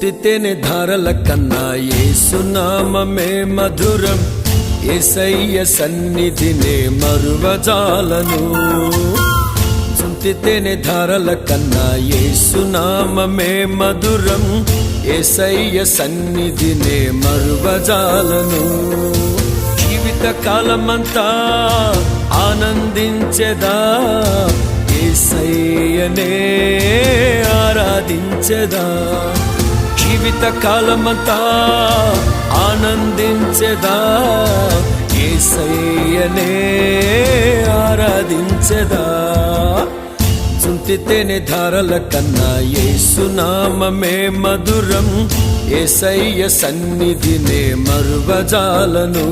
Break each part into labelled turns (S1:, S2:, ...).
S1: సుంటితేనే ధారల కన్నా యేసునామమే మధురం. యేసయ్య సన్నిధినే మరువజాలను. సుంటితేనే ధారల కన్నా యేసునామమే మధురం. యేసయ్య సన్నిధినే మరువజాలను. జీవిత కాలమంతా ఆనందించెదా, యేసయ్యనే ఆరాధించెదా. జీవిత కాలమంతా ఆనందించెదా, యేసయ్యనే ఆరాధించెదా. సుంటితేనే ధారల కన్నా యేసునామమే మధురం. యేసయ్య సన్నిధినే మరువజాలను.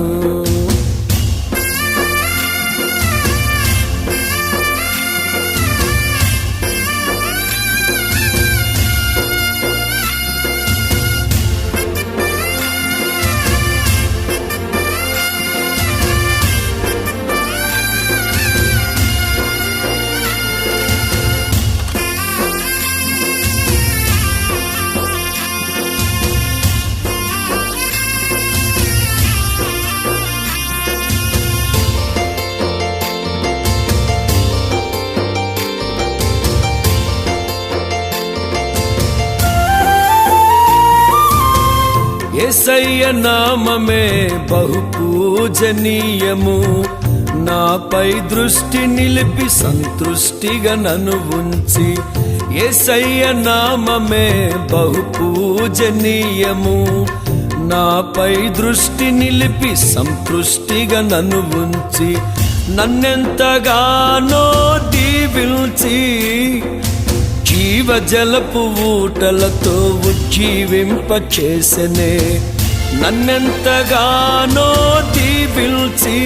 S1: యేసయ్య నామమే బహు పూజనీయము. నాపై దృష్టి నిలిపి సంతృష్టిగా నన్ను ఉంచి. యేసయ్య నామమే బహు పూజనీయము. నాపై దృష్టి నిలిపి సంతృష్టిగా నన్ను ఉంచి. నన్నెంతగానో దీవించి జీవజలపు ఊటలతో ఉజ్జీవింపచేసెనే. నన్నెంతగానో దీవించి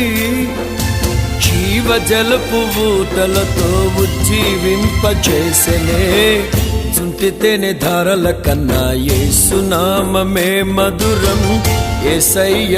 S1: జీవజలపు ఊటలతో ఉజ్జీవింపచేసెనే. సుంటితేనే ధారల కన్నా యేసునామమే మధురం. యేసయ్య